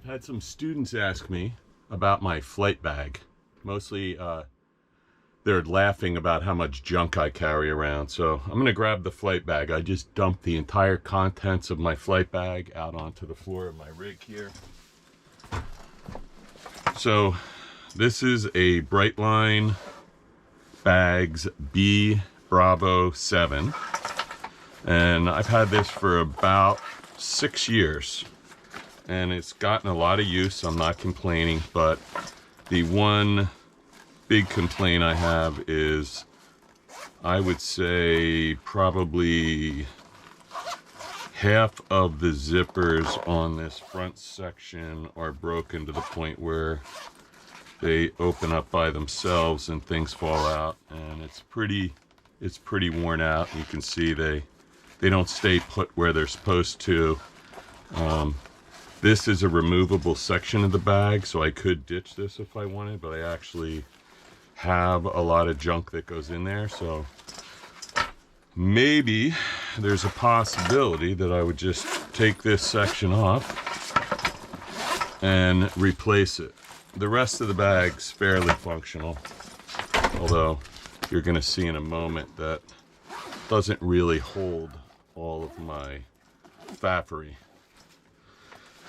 I've had some students ask me about my flight bag. Mostly they're laughing about how much junk I carry around. So I'm going to grab the flight bag. I just dumped the entire contents of my flight bag out onto the floor of my rig here. So this is a Brightline Bags B Bravo 7. And I've had this for about 6 years. And it's gotten a lot of use. I'm not complaining, but the one big complaint I have is, I would say probably half of the zippers on this front section are broken to the point where they open up by themselves and things fall out, and it's pretty worn out. You can see they don't stay put where they're supposed to. This is a removable section of the bag, so I could ditch this if I wanted, but I actually have a lot of junk that goes in there, so maybe there's a possibility that I would just take this section off and replace it. The rest of the bag's fairly functional, although you're going to see in a moment that doesn't really hold all of my faffery.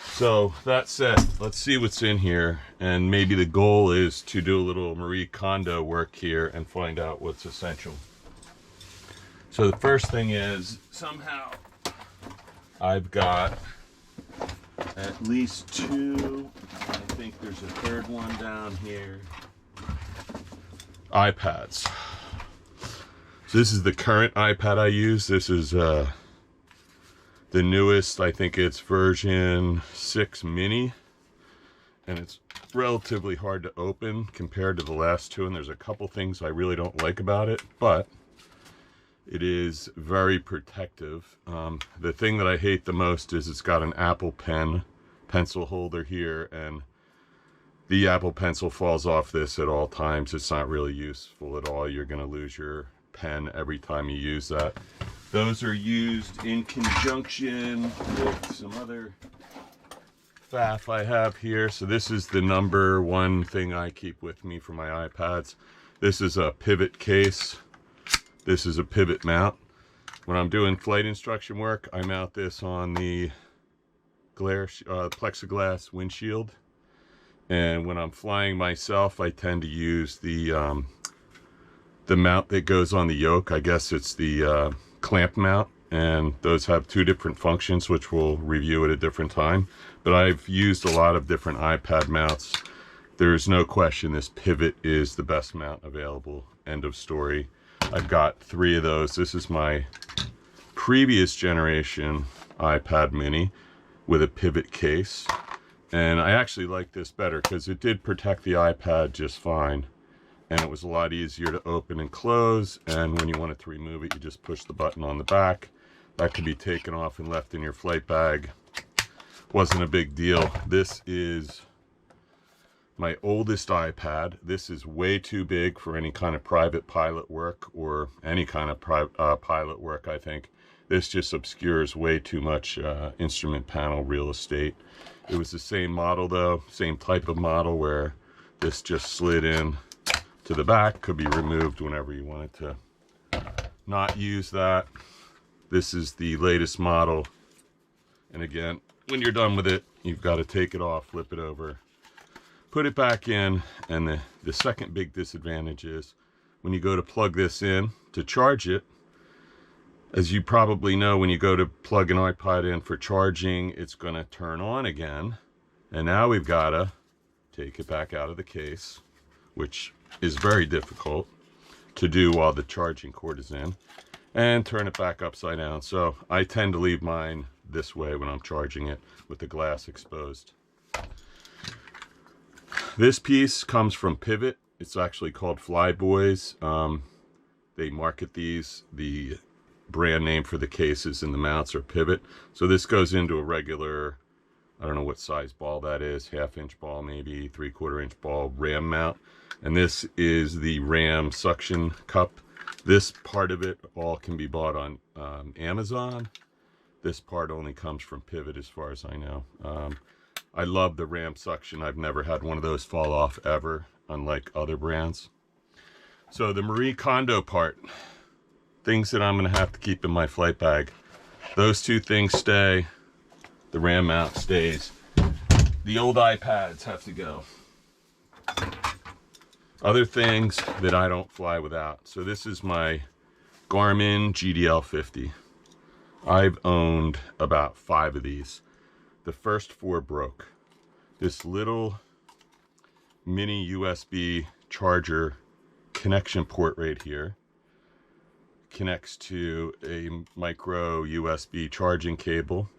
So that said, let's see what's in here, and maybe the goal is to do a little Marie Kondo work here and find out what's essential. So the first thing is, somehow I've got at least two, I think there's a third one down here, iPads. So this is the current iPad I use. This is the newest, I think it's version 6 mini, and it's relatively hard to open compared to the last two, and there's a couple things I really don't like about it, but it is very protective. The thing that I hate the most is it's got an Apple pencil holder here, and the Apple Pencil falls off this at all times. It's not really useful at all. You're going to lose your pen every time you use that. Those are used in conjunction with some other faff I have here. So this is the number one thing I keep with me for my iPads. This is a pivot case. This is a pivot mount. When I'm doing flight instruction work, I mount this on the plexiglass windshield. And when I'm flying myself, I tend to use the mount that goes on the yoke. I guess it's the clamp mount, and those have two different functions, which we'll review at a different time. But I've used a lot of different iPad mounts. There's no question this pivot is the best mount available. End of story. I've got 3 of those. This is my previous generation iPad mini with a pivot case, and I actually like this better because it did protect the iPad just fine. And it was a lot easier to open and close, and when you wanted to remove it, you just push the button on the back. That could be taken off and left in your flight bag. Wasn't a big deal. This is my oldest iPad. This is way too big for any kind of private pilot work or any kind of pilot work, I think. This just obscures way too much instrument panel real estate. It was the same model though, same type of model where this just slid in to the back, could be removed whenever you wanted to not use that. This is the latest model, and again, when you're done with it, you've got to take it off, flip it over, put it back in. And the second big disadvantage is when you go to plug this in to charge it, as you probably know, when you go to plug an iPad in for charging, it's going to turn on again, and now we've got to take it back out of the case, which is very difficult to do while the charging cord is in, and turn it back upside down. So I tend to leave mine this way when I'm charging it with the glass exposed. This piece comes from Pivot. It's actually called Flyboys. They market these. The brand name for the cases and the mounts are Pivot. So this goes into a regular, I don't know what size ball that is, 1/2 inch ball, maybe 3/4 inch ball ram mount. And this is the ram suction cup. This part of it all can be bought on Amazon. This part only comes from Pivot as far as I know. I love the ram suction. I've never had one of those fall off ever, unlike other brands. So the Marie Kondo part, things that I'm going to have to keep in my flight bag. Those two things stay. The ram mount stays. The old iPads have to go. Other things that I don't fly without. So this is my Garmin GDL 50. I've owned about 5 of these. The first 4 broke. This little mini USB charger connection port right here connects to a micro USB charging cable.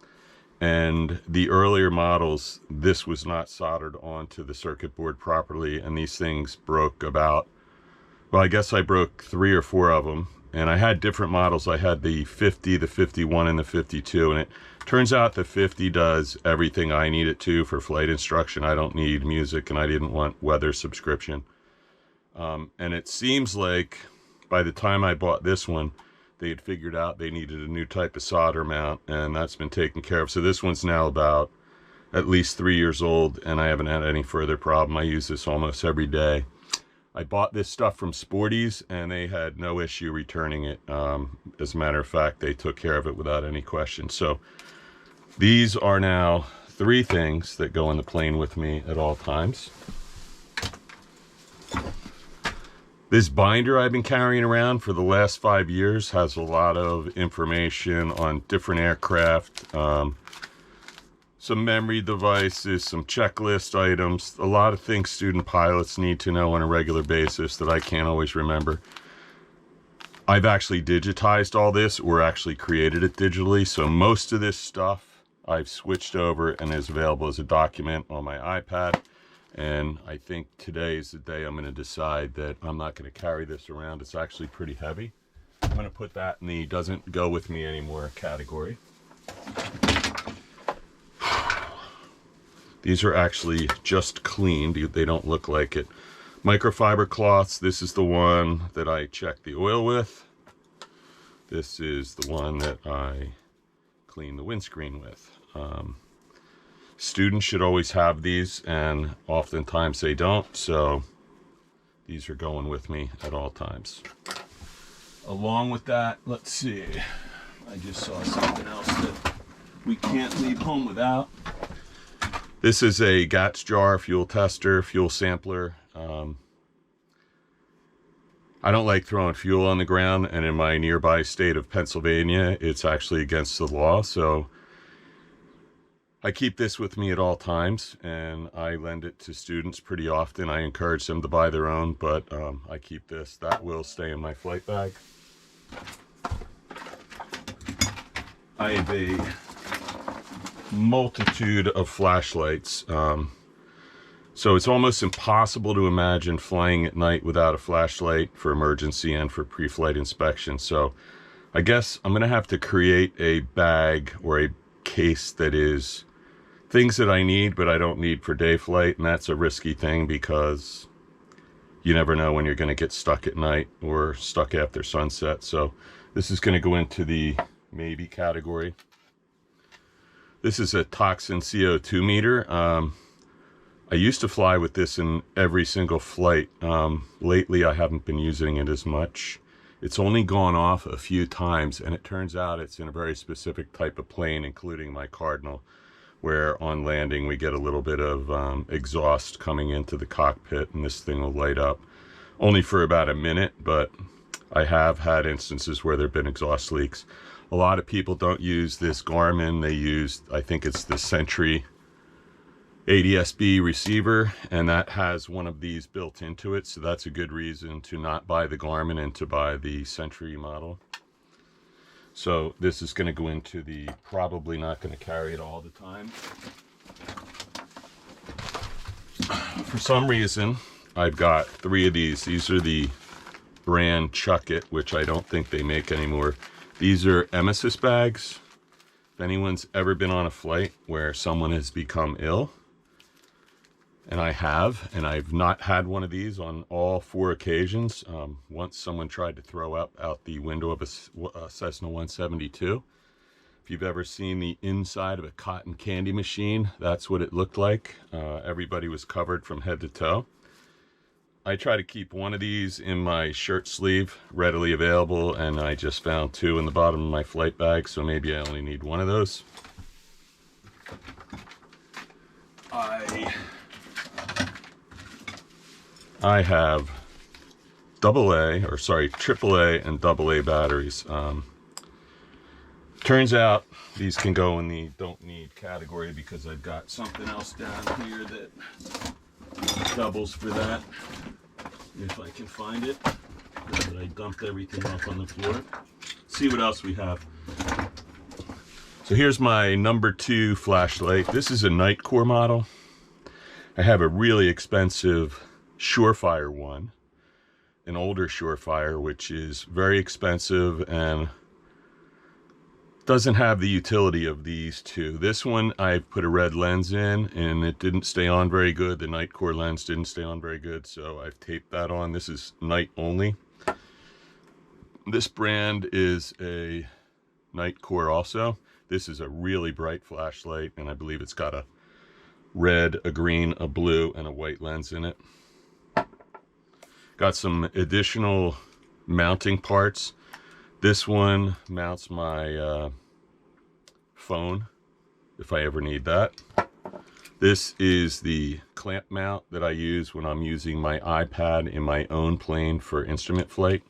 And the earlier models, this was not soldered onto the circuit board properly, and these things broke about, well, I guess I broke 3 or 4 of them. And I had different models. I had the 50, the 51, and the 52, and it turns out the 50 does everything I need it to for flight instruction. I don't need music, and I didn't want weather subscription. And it seems like by the time I bought this one, they had figured out they needed a new type of solder mount, and that's been taken care of. So this one's now about at least 3 years old, and I haven't had any further problem. I use this almost every day. I bought this stuff from Sporties, and they had no issue returning it. As a matter of fact, they took care of it without any question. So these are now 3 things that go in the plane with me at all times. This binder I've been carrying around for the last 5 years has a lot of information on different aircraft, some memory devices, some checklist items, a lot of things student pilots need to know on a regular basis that I can't always remember. I've actually digitized all this, or actually created it digitally, so most of this stuff I've switched over and is available as a document on my iPad. And I think today is the day I'm going to decide that I'm not going to carry this around. It's actually pretty heavy. I'm going to put that in the doesn't go with me anymore category. These are actually just cleaned. They don't look like it. Microfiber cloths. This is the one that I check the oil with. This is the one that I clean the windscreen with. Students should always have these, and oftentimes they don't, so these are going with me at all times. Along with that, let's see, I just saw something else that we can't leave home without. This is a GATS jar, fuel tester, fuel sampler. I don't like throwing fuel on the ground, and in my nearby state of Pennsylvania, it's actually against the law, so I keep this with me at all times, and I lend it to students pretty often. I encourage them to buy their own, but I keep this. That will stay in my flight bag. I have a multitude of flashlights. So it's almost impossible to imagine flying at night without a flashlight for emergency and for pre-flight inspection. So I guess I'm going to have to create a bag or a case that is things that I need, but I don't need for day flight, and that's a risky thing because you never know when you're going to get stuck at night or stuck after sunset. So this is going to go into the maybe category. This is a toxin CO2 meter. I used to fly with this in every single flight. Lately, I haven't been using it as much. It's only gone off a few times, and it turns out it's in a very specific type of plane, including my Cardinal, where on landing we get a little bit of exhaust coming into the cockpit, and this thing will light up. Only for about a minute, but I have had instances where there have been exhaust leaks. A lot of people don't use this Garmin. They use, I think it's the Sentry ADS-B receiver, and that has one of these built into it, so that's a good reason to not buy the Garmin and to buy the Sentry model. So this is going to go into the probably not going to carry it all the time. For some reason, I've got 3 of these. These are the brand Chuck It, which I don't think they make anymore. These are emesis bags. If anyone's ever been on a flight where someone has become ill, and I have, and I've not had one of these on all 4 occasions. Once someone tried to throw up out the window of a Cessna 172. If you've ever seen the inside of a cotton candy machine, that's what it looked like. Everybody was covered from head to toe. I try to keep one of these in my shirt sleeve, readily available, and I just found 2 in the bottom of my flight bag, so maybe I only need 1 of those. I have AAA and AA batteries. Turns out these can go in the don't need category because I've got something else down here that doubles for that. If I can find it. But I dumped everything off on the floor. See what else we have. So here's my number 2 flashlight. This is a Nightcore model. I have a really expensive Surefire one, an older Surefire, which is very expensive and doesn't have the utility of these two. This one I put a red lens in and it didn't stay on very good. The Nightcore lens didn't stay on very good, so I've taped that on. This is night only. This brand is a Nightcore also. This is a really bright flashlight, and I believe it's got a red, a green, a blue, and a white lens in it. Got some additional mounting parts. This one mounts my phone if I ever need that. This is the clamp mount that I use when I'm using my iPad in my own plane for instrument flight.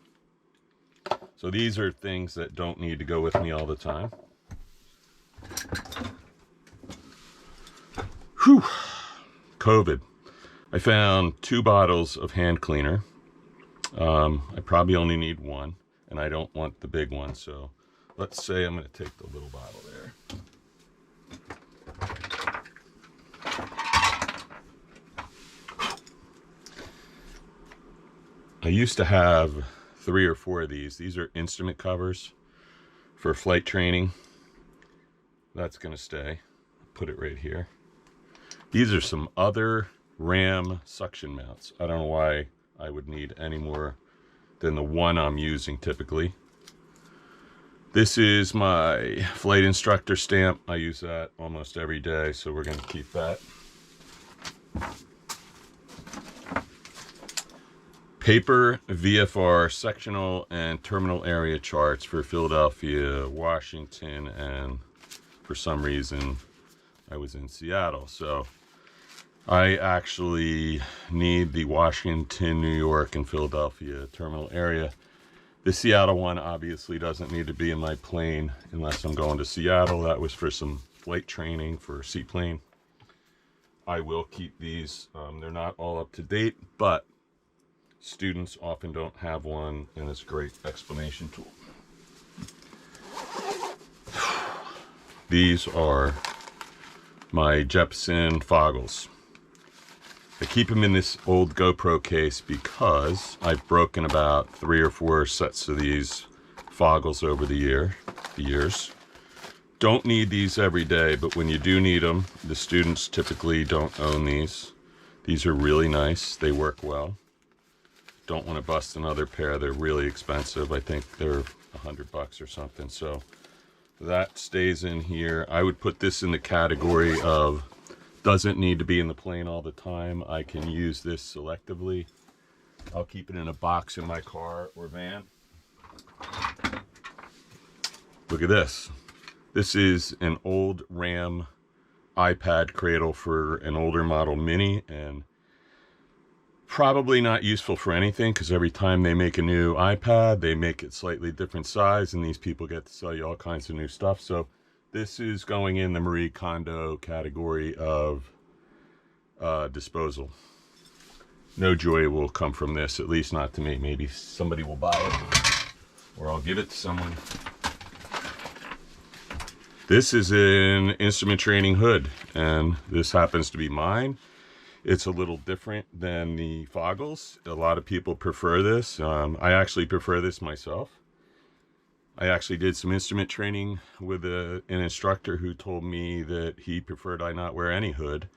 So these are things that don't need to go with me all the time. Whew. COVID. I found 2 bottles of hand cleaner. I probably only need 1. And I don't want the big one, so let's say I'm going to take the little bottle there. I used to have 3 or 4 of these. These are instrument covers for flight training. That's going to stay. Put it right here. These are some other RAM suction mounts. I don't know why I would need any more than the one I'm using typically. This is my flight instructor stamp. I use that almost every day, so we're going to keep that. Paper VFR sectional and terminal area charts for Philadelphia, Washington, and for some reason I was in Seattle, so I actually need the Washington, New York, and Philadelphia terminal area. The Seattle one obviously doesn't need to be in my plane unless I'm going to Seattle. That was for some flight training for seaplane. I will keep these. They're not all up to date, but students often don't have one, and it's a great explanation tool. These are my Jeppesen foggles. I keep them in this old GoPro case because I've broken about 3 or 4 sets of these foggles over the years. Don't need these every day, but when you do need them, the students typically don't own these. These are really nice. They work well. Don't want to bust another pair. They're really expensive. I think they're $100 or something. So that stays in here. I would put this in the category of doesn't need to be in the plane all the time. I can use this selectively. I'll keep it in a box in my car or van. Look at this. This is an old RAM iPad cradle for an older model Mini, and probably not useful for anything because every time they make a new iPad, they make it slightly different size, and these people get to sell you all kinds of new stuff. So this is going in the Marie Kondo category of disposal. No joy will come from this, at least not to me. Maybe somebody will buy it, or I'll give it to someone. This is an instrument training hood, and this happens to be mine. It's a little different than the foggles. A lot of people prefer this. I actually prefer this myself. I actually did some instrument training with an instructor who told me that he preferred I not wear any hood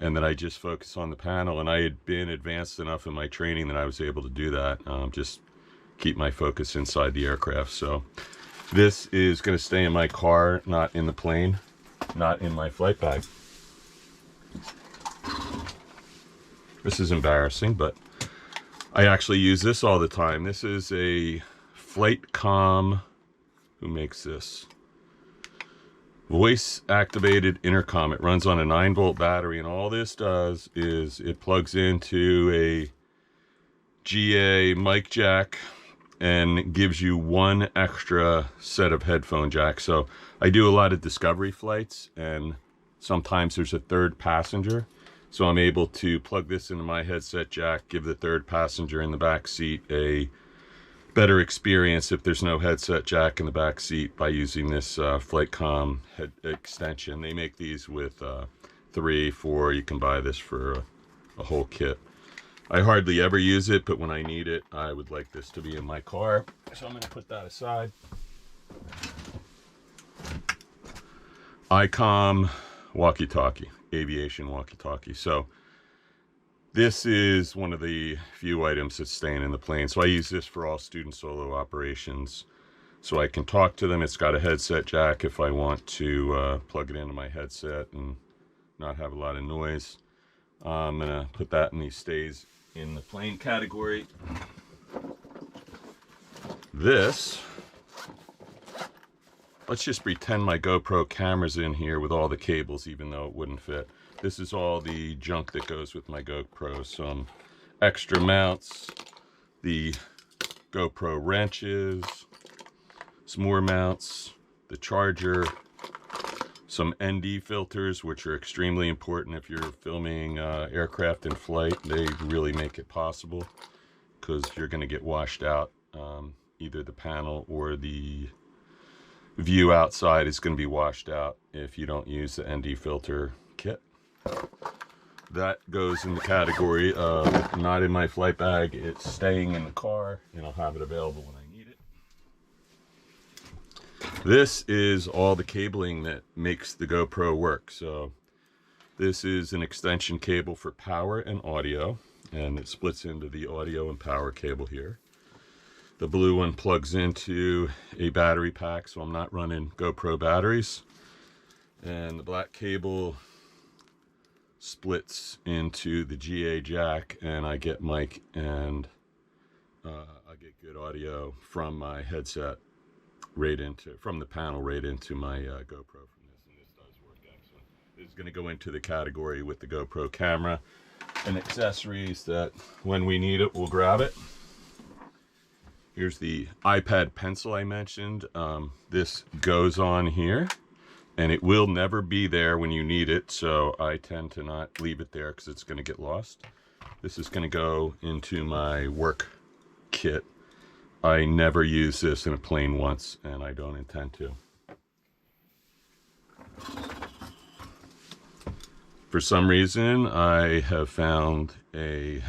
and that I just focus on the panel. And I had been advanced enough in my training that I was able to do that. Just keep my focus inside the aircraft. So This is going to stay in my car, not in the plane, not in my flight bag. This is embarrassing, but I actually use this all the time. This is a Flitecom. Who makes this? Voice activated intercom. It runs on a 9-volt battery, and all this does is it plugs into a GA mic jack and gives you one extra set of headphone jacks. So I do a lot of discovery flights, and sometimes there's a third passenger. So I'm able to plug this into my headset jack, give the third passenger in the back seat a better experience if there's no headset jack in the back seat by using this Flitecom head extension. They make these with 3, 4. You can buy this for a whole kit. I hardly ever use it, but when I need it, I would like this to be in my car. So I'm going to put that aside. ICOM walkie-talkie, aviation walkie-talkie. So this is one of the few items that's staying in the plane. So I use this for all student solo operations. So I can talk to them. It's got a headset jack if I want to plug it into my headset and not have a lot of noise. I'm going to put that in the stays in the plane category. This, let's just pretend my GoPro camera's in here with all the cables, even though it wouldn't fit. This is all the junk that goes with my GoPro. Some extra mounts, the GoPro wrenches, some more mounts, the charger, some ND filters, which are extremely important if you're filming aircraft in flight. They really make it possible because you're going to get washed out. Either the panel or the view outside is going to be washed out if you don't use the ND filter kit. That goes in the category of not in my flight bag. It's staying in the car, and I'll have it available when I need it. This is all the cabling that makes the GoPro work. So this is an extension cable for power and audio, and it splits into the audio and power cable here. The blue one plugs into a battery pack, so I'm not running GoPro batteries. And the black cable splits into the GA jack, and I get mic and I get good audio from my headset from the panel right into my GoPro from this, and this does work excellent. This is going to go into the category with the GoPro camera and accessories that when we need it, we'll grab it. Here's the iPad pencil I mentioned. This goes on here, and it will never be there when you need it, so I tend to not leave it there because it's going to get lost. This is going to go into my work kit. I never use this in a plane once, and I don't intend to. For some reason, I have found a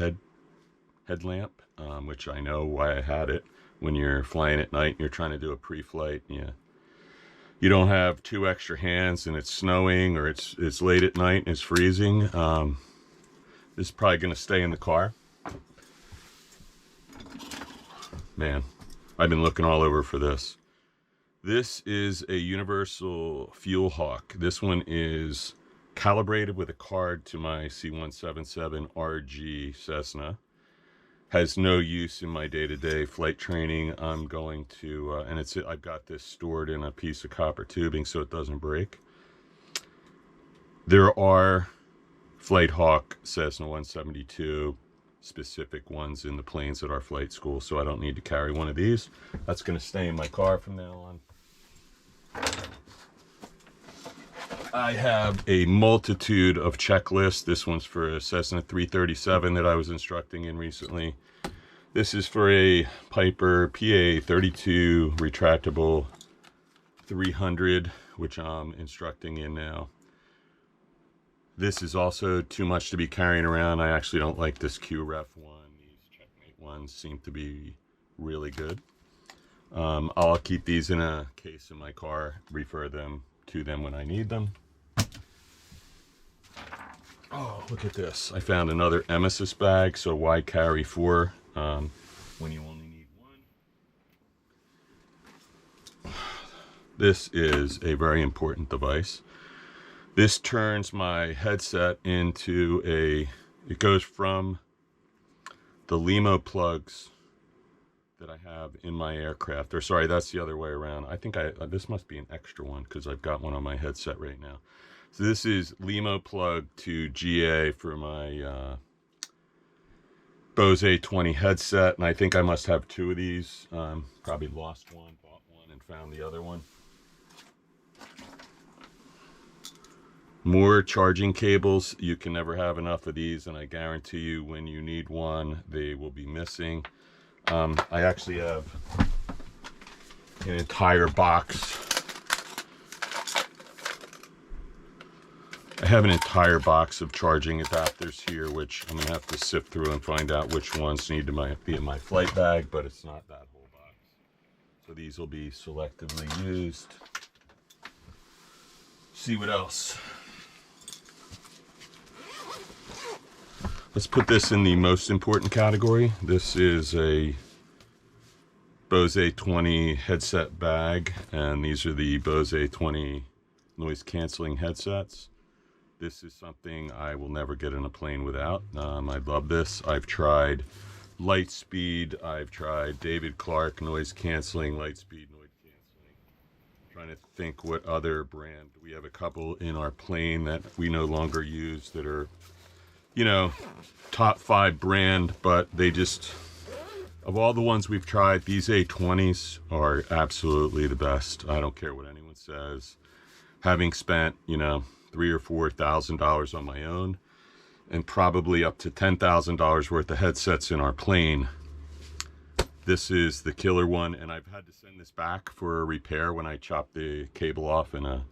headlamp, which I know why I had it. When you're flying at night and you're trying to do a pre-flight, you don't have 2 extra hands and it's snowing or it's late at night and it's freezing. This is probably going to stay in the car. Man, I've been looking all over for this. This is a universal FuelHawk. This one is calibrated with a card to my C177 RG Cessna. Has no use in my day-to-day flight training. I'm going to, and I've got this stored in a piece of copper tubing so it doesn't break. There are FuelHawk Cessna 172 specific ones in the planes at our flight school, so I don't need to carry one of these. That's going to stay in my car from now on. I have a multitude of checklists. This one's for a Cessna 337 that I was instructing in recently. This is for a Piper PA-32 retractable 300, which I'm instructing in now. This is also too much to be carrying around. I actually don't like this QRef one. These Checkmate ones seem to be really good. I'll keep these in a case in my car, refer them to them when I need them. Oh, look at this. I found another emesis bag, so why carry 4 when you only need 1? This is a very important device. This turns my headset into it goes from the Limo plugs that I have in my aircraft, or sorry, that's the other way around. I think this must be an extra one because I've got one on my headset right now. So this is Limo plug to GA for my Bose A20 headset, and I think I must have two of these. Probably lost one, bought one, and found the other one. More charging cables. You can never have enough of these, and I guarantee you when you need one, they will be missing. I actually have an entire box. I have an entire box of charging adapters here, which I'm gonna have to sift through and find out which ones need to be in my flight bag, but it's not that whole box. So these will be selectively used. See what else. Let's put this in the most important category. This is a Bose A20 headset bag, and these are the Bose A20 noise canceling headsets. This is something I will never get in a plane without. I love this. I've tried Lightspeed, I've tried David Clark noise canceling, Lightspeed noise canceling. Trying to think what other brand. We have a couple in our plane that we no longer use that are, you know, top 5 brand, but they just, of all the ones we've tried, these A20s are absolutely the best. I don't care what anyone says. Having spent, you know, $3,000 or $4,000 on my own, and probably up to $10,000 worth of headsets in our plane, this is the killer one. And I've had to send this back for a repair when I chopped the cable off in a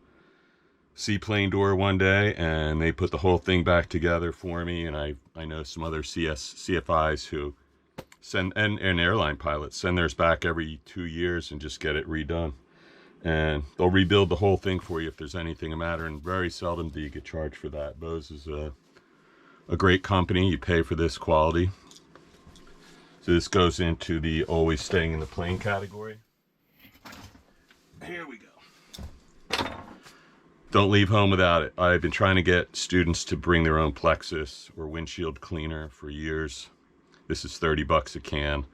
seaplane door one day, and they put the whole thing back together for me. And I know some other CFIs who send, and airline pilots send theirs back every 2 years and just get it redone, and they'll rebuild the whole thing for you if there's anything the matter, and very seldom do you get charged for that. Bose is a great company. You pay for this quality. So this goes into the always staying in the plane category. Here we go. Don't leave home without it. I've been trying to get students to bring their own Plexus or windshield cleaner for years. This is 30 bucks a can.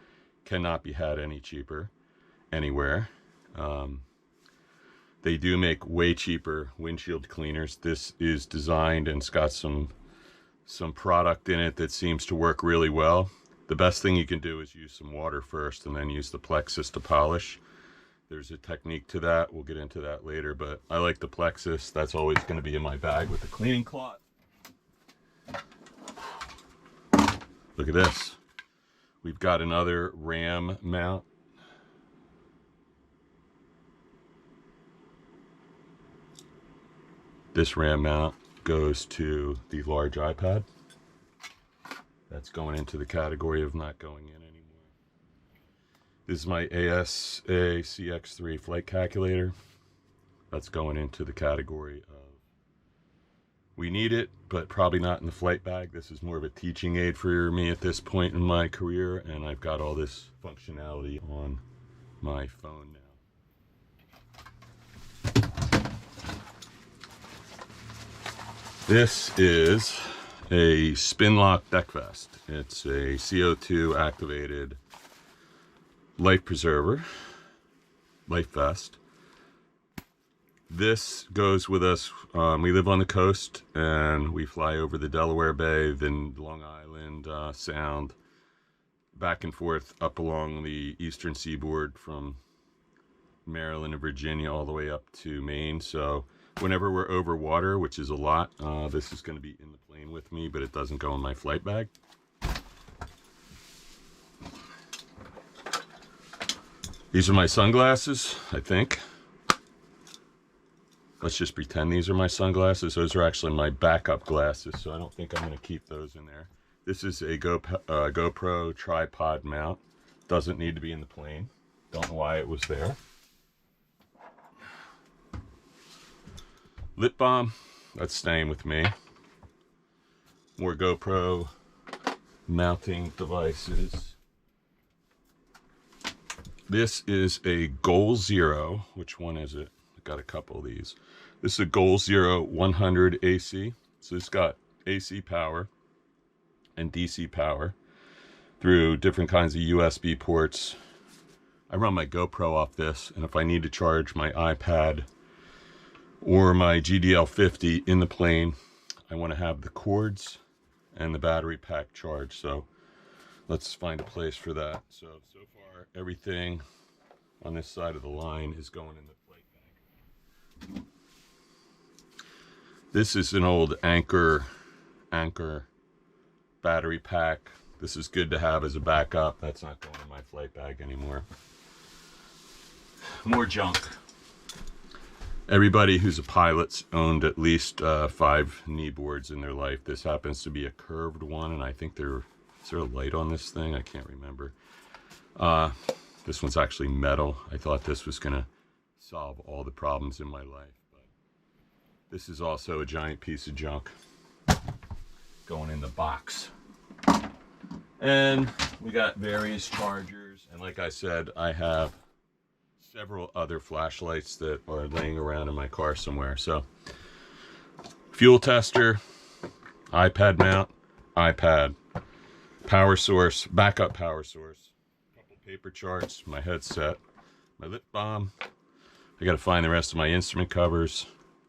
Cannot be had any cheaper anywhere. They do make way cheaper windshield cleaners. This is designed and it's got some product in it that seems to work really well. The best thing you can do is use some water first and then use the Plexus to polish. There's a technique to that. We'll get into that later, but I like the Plexus. That's always going to be in my bag with the cleaning cloth. Look at this. We've got another RAM mount. This RAM mount goes to the large iPad. That's going into the category of not going in anymore. This is my ASA CX3 flight calculator. That's going into the category of we need it, but probably not in the flight bag. This is more of a teaching aid for me at this point in my career, and I've got all this functionality on my phone now. This is a spin lock deck vest. It's a CO2 activated life preserver, life vest. This goes with us. We live on the coast and we fly over the Delaware Bay, then Long Island Sound, back and forth up along the eastern seaboard from Maryland and Virginia all the way up to Maine. So whenever we're over water, which is a lot, this is going to be in the plane with me, but it doesn't go in my flight bag. These are my sunglasses, I think. Let's just pretend these are my sunglasses. Those are actually my backup glasses, so I don't think I'm going to keep those in there. This is a GoPro tripod mount. Doesn't need to be in the plane. Don't know why it was there. Lip balm, that's staying with me. More GoPro mounting devices. This is a Goal Zero. Which one is it? got a couple of these. This is a Goal Zero 100 AC. So it's got AC power and DC power through different kinds of USB ports. I run my GoPro off this, and if I need to charge my iPad or my GDL 50 in the plane, I want to have the cords and the battery pack charged. So let's find a place for that. So far everything on this side of the line is going in the flight bag. This is an old Anchor battery pack. This is good to have as a backup. That's not going in my flight bag anymore. More junk. Everybody who's a pilot's owned at least 5 knee boards in their life. This happens to be a curved one, and I think is there a light on this thing? I can't remember. This one's actually metal. I thought this was gonna solve all the problems in my life, but this is also a giant piece of junk going in the box. And we got various chargers, and like I said, I have several other flashlights that are laying around in my car somewhere. So fuel tester, iPad mount, iPad, power source, backup power source, a couple paper charts, my headset, my lip balm. I got to find the rest of my instrument covers,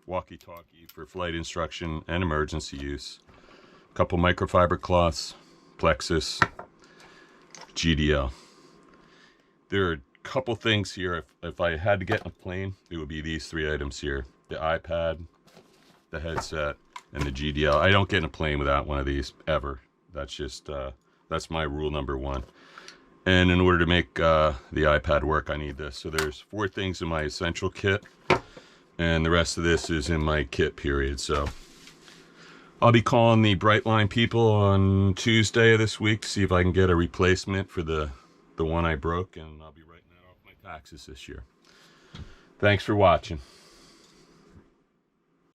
walkie-talkie for flight instruction and emergency use, a couple microfiber cloths, Plexus, GDL. There are a couple things here. If I had to get in a plane, it would be these 3 items here: the iPad, the headset, and the GDL. I don't get in a plane without one of these ever. That's just that's my rule number 1. And in order to make the iPad work, I need this. So there's 4 things in my essential kit, and the rest of this is in my kit period. So I'll be calling the Brightline people on Tuesday of this week to see if I can get a replacement for the one I broke, and I'll be writing that off my taxes this year. Thanks for watching.